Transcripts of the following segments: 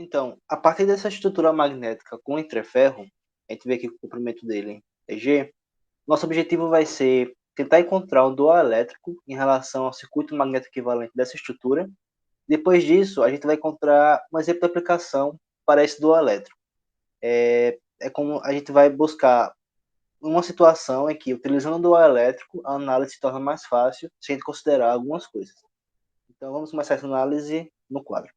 Então, a partir dessa estrutura magnética com entreferro, a gente vê que o comprimento dele é G, nosso objetivo vai ser tentar encontrar o dual elétrico em relação ao circuito magnético equivalente dessa estrutura. Depois disso, a gente vai encontrar um exemplo de aplicação para esse dual elétrico. É como a gente vai buscar uma situação em que, utilizando o dual elétrico, a análise se torna mais fácil se a gente considerar algumas coisas. Então, vamos começar essa análise no quadro.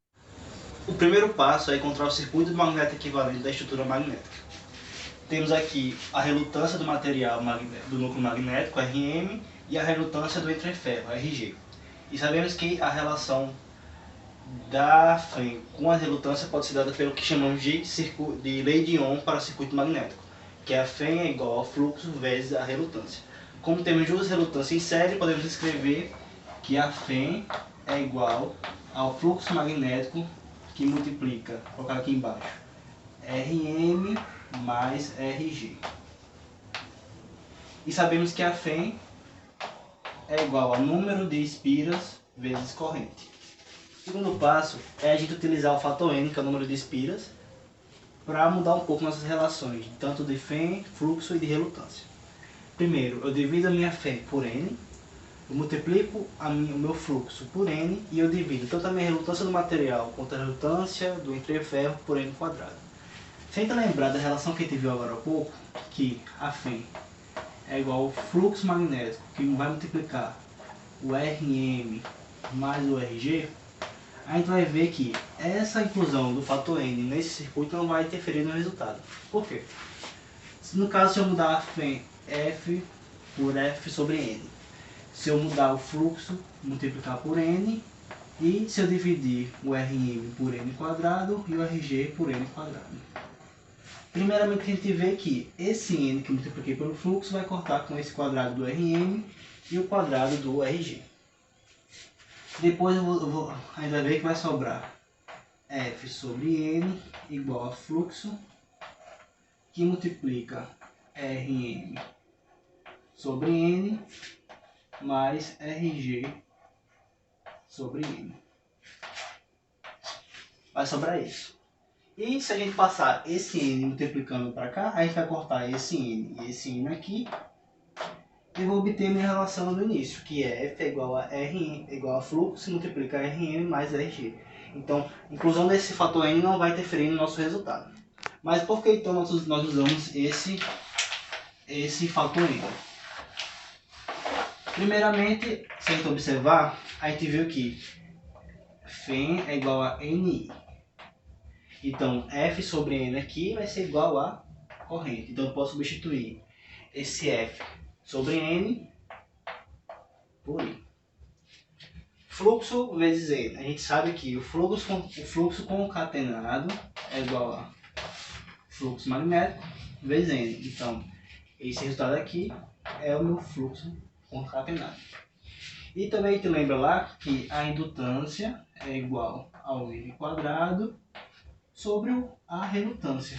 O primeiro passo é encontrar o circuito magnético equivalente da estrutura magnética. Temos aqui a relutância do material do núcleo magnético, Rm, e a relutância do entreferro, Rg. E sabemos que a relação da Fen com a relutância pode ser dada pelo que chamamos de lei de Ohm para circuito magnético, que a Fen é igual ao fluxo vezes a relutância. Como temos duas relutâncias em série, podemos escrever que a Fen é igual ao fluxo magnético que multiplica, vou colocar aqui embaixo, Rm mais Rg. E sabemos que a Fen é igual ao número de espiras vezes corrente. O segundo passo é a gente utilizar o fator N, que é o número de espiras, para mudar um pouco nossas relações, tanto de Fen, fluxo e de relutância. Primeiro, eu divido a minha Fen por N, eu multiplico o meu fluxo por N e eu divido tanto a minha relutância do material quanto a relutância do entreferro por N quadrado. Se a gente lembrar da relação que a gente viu agora há pouco, que a Fen é igual ao fluxo magnético, que vai multiplicar o Rm mais o Rg, a gente vai ver que essa inclusão do fator N nesse circuito não vai interferir no resultado. Por quê? No caso, se eu mudar a Fen F por F sobre N, se eu mudar o fluxo, multiplicar por N, e se eu dividir o Rm por N quadrado e o Rg por N quadrado. Primeiramente, a gente vê que esse N que eu multipliquei pelo fluxo vai cortar com esse quadrado do Rm e o quadrado do Rg. Depois a gente vai ver que vai sobrar F sobre N igual a fluxo, que multiplica Rm sobre N mais Rg sobre N. Vai sobrar isso. E se a gente passar esse N multiplicando para cá, a gente vai cortar esse N e esse N aqui. E vou obter minha relação do início, que é F é igual a Rm, igual a fluxo, multiplica Rm mais Rg. Então, a inclusão desse fator N não vai interferir no nosso resultado. Mas por que então nós usamos esse fator N? Primeiramente, se a gente observar, a gente viu que Fen é igual a Ni. Então, F sobre N aqui vai ser igual a corrente. Então, eu posso substituir esse F sobre N por I. Fluxo vezes N. A gente sabe que o fluxo concatenado é igual a fluxo magnético vezes N. Então, esse resultado aqui é o meu fluxo concatenado. E também a gente lembra lá que a indutância é igual ao N quadrado sobre a relutância.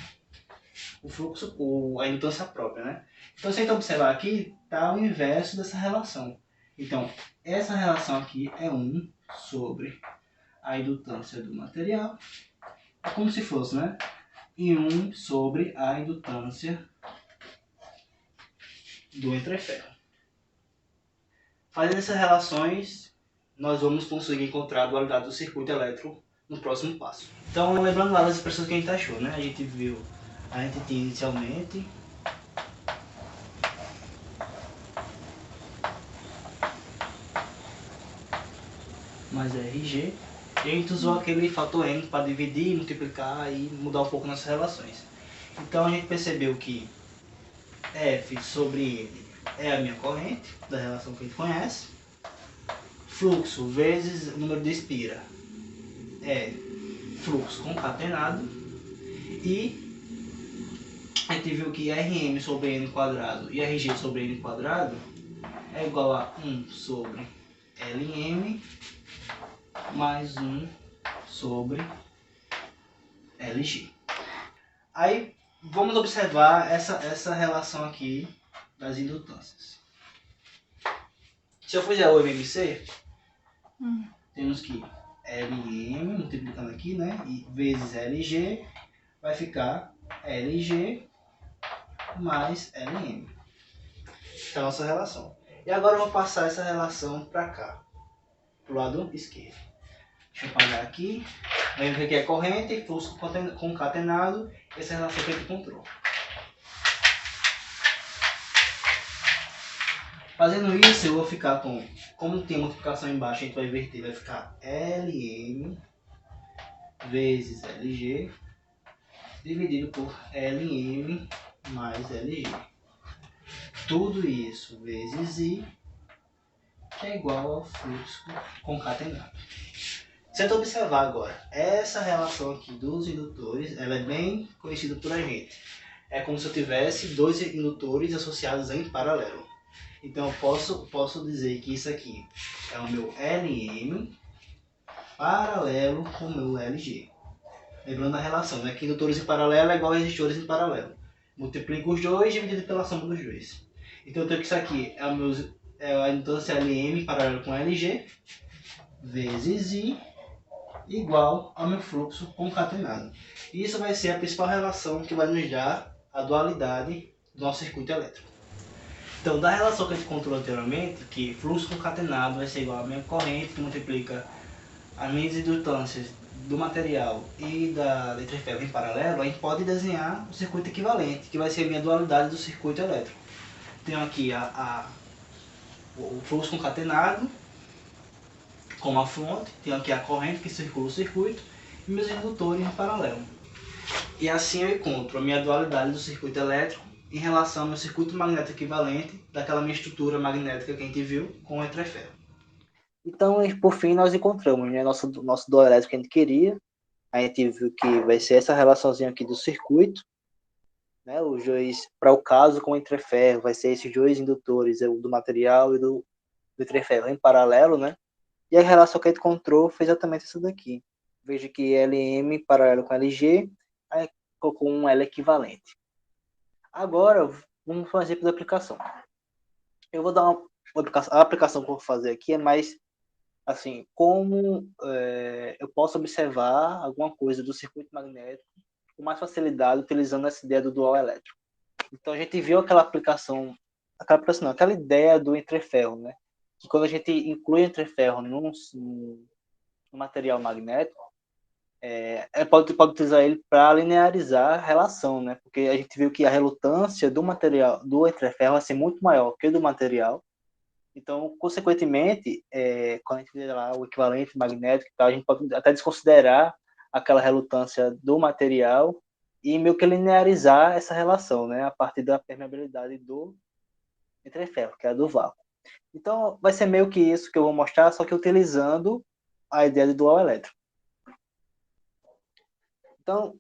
O fluxo, a indutância própria, né? Então, se a gente observar aqui, está o inverso dessa relação. Então, essa relação aqui é 1 sobre a indutância do material. É como se fosse, né? E 1 sobre a indutância do entreferro. Fazendo essas relações, nós vamos conseguir encontrar a dualidade do circuito elétrico no próximo passo. Então, lembrando lá das expressões que a gente achou, né? A gente tinha inicialmente mais Rg, e a gente usou aquele fator N para dividir, multiplicar e mudar um pouco nossas relações. Então a gente percebeu que F sobre N é a minha corrente, da relação que a gente conhece. Fluxo vezes o número de espira é fluxo concatenado. E a gente viu que Rm sobre N quadrado e Rg sobre N quadrado é igual a 1 sobre Lm mais 1 sobre Lg. Aí vamos observar essa relação aqui das indutâncias. Se eu fizer o MMC, temos que LM, multiplicando aqui, né? E vezes LG, vai ficar LG mais LM. Essa é a nossa relação. E agora eu vou passar essa relação para cá, pro lado esquerdo. Deixa eu apagar aqui. Lembra que aqui é corrente, fluxo concatenado, essa relação que a gente encontrou. Fazendo isso, eu vou ficar com, como tem multiplicação embaixo, a gente vai inverter, vai ficar LM vezes LG dividido por LM mais LG. Tudo isso vezes I, que é igual ao fluxo concatenado. Tenta observar agora, essa relação aqui dos indutores, ela é bem conhecida por a gente. É como se eu tivesse dois indutores associados em paralelo. Então eu posso dizer que isso aqui é o meu LM paralelo com o meu LG. Lembrando a relação, né? Que indutores em paralelo é igual a resistores em paralelo. Multiplico os dois dividido pela soma dos dois. Então eu tenho que isso aqui é a indutância LM paralelo com LG vezes I igual ao meu fluxo concatenado. E isso vai ser a principal relação que vai nos dar a dualidade do nosso circuito elétrico. Então, da relação que a gente encontrou anteriormente, que fluxo concatenado vai ser igual a minha corrente, que multiplica as minhas indutâncias do material e da letra ferro em paralelo, a gente pode desenhar um circuito equivalente, que vai ser a minha dualidade do circuito elétrico. Tenho aqui o fluxo concatenado como a fonte, tenho aqui a corrente que circula o circuito e meus indutores em paralelo. E assim eu encontro a minha dualidade do circuito elétrico em relação ao meu circuito magnético equivalente daquela minha estrutura magnética que a gente viu com o eletroferro. Então, por fim, nós encontramos, né, nosso dual elétrico que a gente queria. A gente viu que vai ser essa relaçãozinha aqui do circuito, né, os dois, para o caso com o entreferro, vai ser esses dois indutores, o do material e do entreferro em paralelo, né? E a relação que a gente encontrou foi exatamente essa daqui. Veja que LM paralelo com LG, aí colocou um L equivalente. Agora, vamos fazer para a aplicação. Eu vou dar uma aplicação. A aplicação que eu vou fazer aqui é mais assim, como eu posso observar alguma coisa do circuito magnético com mais facilidade utilizando essa ideia do dual elétrico. Então a gente viu aquela ideia do entreferro, né? Que quando a gente inclui entreferro no material magnético, pode utilizar ele para linearizar a relação, né? Porque a gente viu que a relutância do material do entreferro vai ser muito maior que do material. Então, consequentemente, quando a gente vê lá o equivalente magnético, a gente pode até desconsiderar aquela relutância do material e meio que linearizar essa relação, né? A partir da permeabilidade do entreferro, que é a do vácuo. Então, vai ser meio que isso que eu vou mostrar, só que utilizando a ideia de dual elétrico. Então,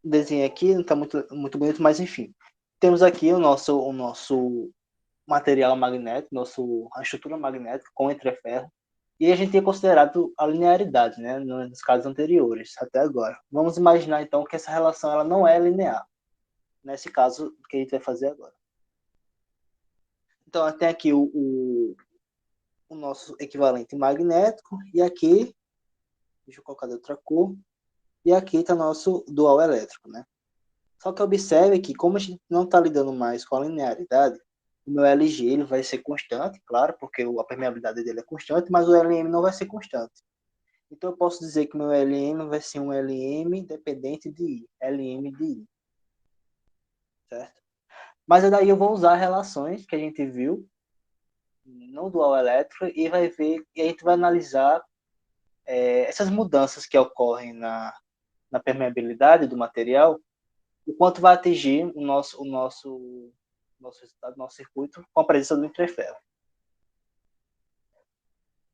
o desenho aqui não está muito bonito, mas enfim. Temos aqui o nosso material magnético, a estrutura magnética com entreferro, e a gente tinha considerado a linearidade, né, nos casos anteriores, até agora. Vamos imaginar, então, que essa relação ela não é linear, nesse caso que a gente vai fazer agora. Então, tem aqui o nosso equivalente magnético, e aqui, deixa eu colocar de outra cor, e aqui está nosso dual elétrico, né? Só que observe que, como a gente não está lidando mais com a linearidade, o meu LG ele vai ser constante, claro, porque a permeabilidade dele é constante, mas o LM não vai ser constante. Então, eu posso dizer que o meu LM vai ser um LM dependente de I, LM de I. Certo? Mas daí eu vou usar relações que a gente viu no dual elétrico e a gente vai analisar essas mudanças que ocorrem na permeabilidade do material, o quanto vai atingir o nosso resultado, nosso circuito, com a presença do entreferro.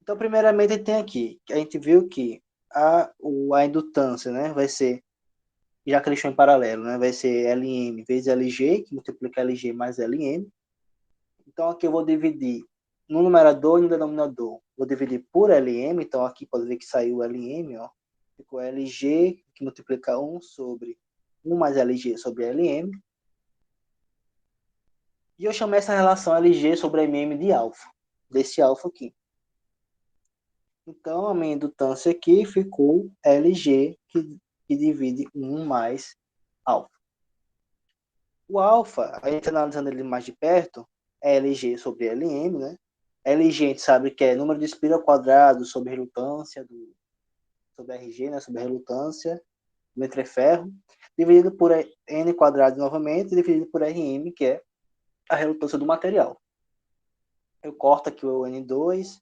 Então, primeiramente, tem aqui, a gente viu que a indutância, né, vai ser, já que eles estão em paralelo, né, vai ser LM vezes LG, que multiplica LG mais LM. Então, aqui eu vou dividir no numerador e no denominador. Vou dividir por LM, então aqui pode ver que saiu LM, ó. Ficou LG, que multiplica 1 sobre 1 mais LG sobre LM. E eu chamei essa relação LG sobre MM de alfa, desse alfa aqui. Então, a minha indutância aqui ficou Lg, que divide 1 mais alfa. O alfa, a gente analisando ele mais de perto, é Lg sobre Lm, né? Lg a gente sabe que é número de espira ao quadrado sobre relutância, sobre Rg, né? Sobre a relutância do entreferro, dividido por N quadrado novamente, dividido por Rm, que é a relutância do material. Eu corto aqui o N2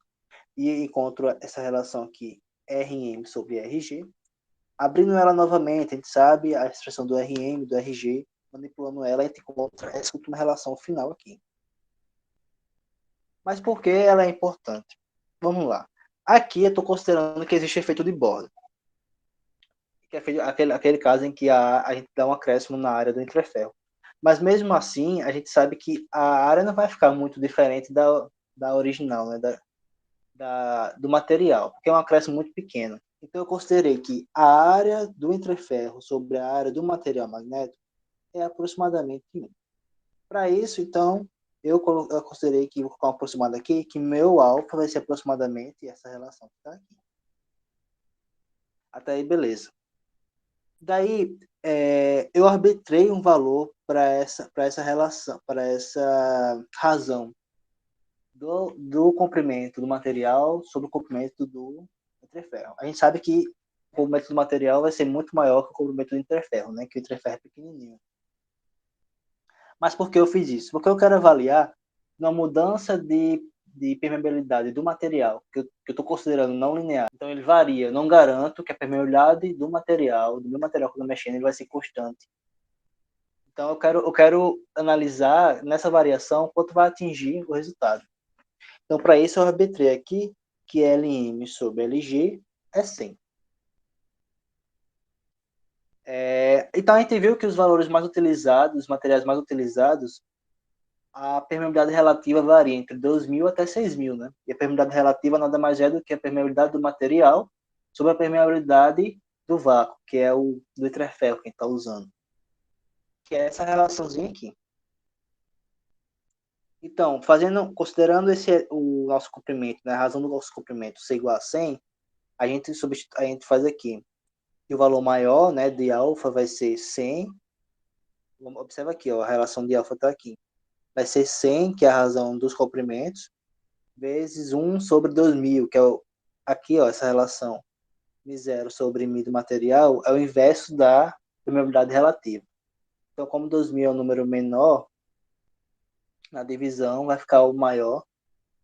e encontro essa relação aqui, Rm sobre Rg. Abrindo ela novamente, a gente sabe a expressão do Rm, do Rg, manipulando ela, a gente encontra essa última relação final aqui. Mas por que ela é importante? Vamos lá. Aqui eu estou considerando que existe efeito de borda, que é aquele caso em que a gente dá um acréscimo na área do entreferro. Mas mesmo assim, a gente sabe que a área não vai ficar muito diferente da original, né? Do material, porque é um acréscimo muito pequeno. Então eu considerei que a área do entreferro sobre a área do material magnético é aproximadamente 1. Para isso, então, eu considerei que, vou colocar um aproximado aqui, que meu alfa vai ser aproximadamente essa relação que está aqui. Até aí, beleza. Daí, eu arbitrei um valor para essa relação, para essa razão do comprimento do material sobre o comprimento do entreferro. A gente sabe que o comprimento do material vai ser muito maior que o comprimento do entreferro, né? Que o entreferro é pequenininho. Mas por que eu fiz isso? Porque eu quero avaliar uma mudança de permeabilidade do material, que eu estou considerando não linear. Então ele varia. Eu não garanto que a permeabilidade do meu material que eu estou mexendo, ele vai ser constante. Então eu quero analisar nessa variação quanto vai atingir o resultado. Então, para isso, eu arbitrei aqui que Lm sobre Lg é 100. Então, a gente viu que os valores mais utilizados, os materiais mais utilizados, a permeabilidade relativa varia entre 2.000 até 6.000, né? E a permeabilidade relativa nada mais é do que a permeabilidade do material sobre a permeabilidade do vácuo, que é o do entreferro que a gente está usando. Que é essa relaçãozinha aqui. Então, considerando o nosso comprimento, né, a razão do nosso comprimento ser igual a 100, a gente faz aqui. E o valor maior, né, de alfa vai ser 100. Observa aqui, ó, a relação de alfa está aqui. Vai ser 100, que é a razão dos comprimentos, vezes 1 sobre 2.000, que é aqui, ó, essa relação μ0 sobre μ do material, é o inverso da permeabilidade relativa. Então, como 2.000 é um número menor, na divisão vai ficar o maior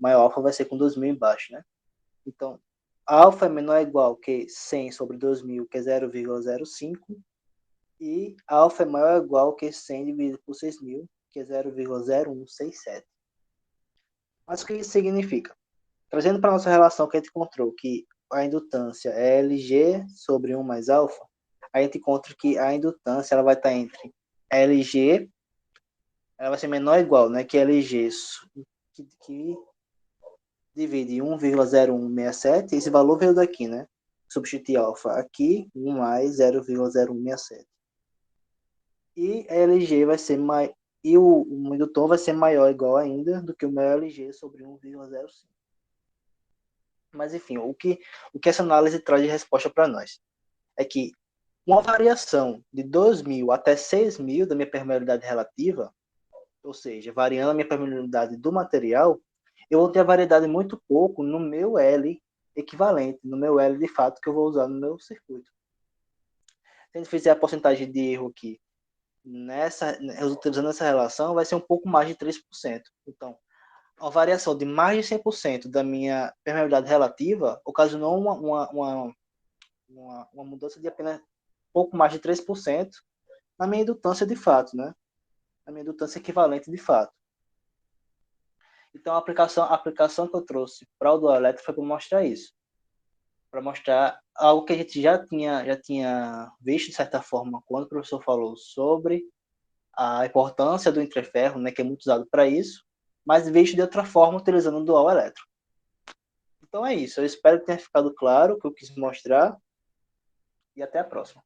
alfa vai ser com 2.000 embaixo, né? Então, alfa é menor ou igual que 100 sobre 2.000, que é 0,05, e alfa é maior ou igual que 100 dividido por 6.000, que é 0,0167. Mas o que isso significa? Trazendo para a nossa relação que a gente encontrou, que a indutância é Lg sobre 1 mais alfa, a gente encontra que a indutância ela vai estar entre Lg, ela vai ser menor ou igual, né, que Lg, que divide 1,0167, esse valor veio daqui, né? Substituir alfa aqui, 1 mais 0,0167. E Lg vai ser mais, e o indutor vai ser maior ou igual ainda do que o meu Lg sobre 1,05. Mas enfim, o que essa análise traz de resposta para nós é que uma variação de 2.000 até 6.000 da minha permeabilidade relativa, ou seja, variando a minha permeabilidade do material, eu vou ter a variedade muito pouco no meu L equivalente, no meu L de fato que eu vou usar no meu circuito. Se a gente fizer a porcentagem de erro aqui, utilizando essa relação, vai ser um pouco mais de 3%. Então, uma variação de mais de 100% da minha permeabilidade relativa ocasionou uma mudança de apenas pouco mais de 3% na minha indutância de fato, né? Na minha indutância equivalente de fato. Então, a aplicação que eu trouxe para o dual elétrico foi para mostrar isso. Para mostrar algo que a gente já tinha visto, de certa forma, quando o professor falou sobre a importância do entreferro, né, que é muito usado para isso, mas visto de outra forma, utilizando o dual elétrico. Então é isso. Eu espero que tenha ficado claro o que eu quis mostrar e até a próxima.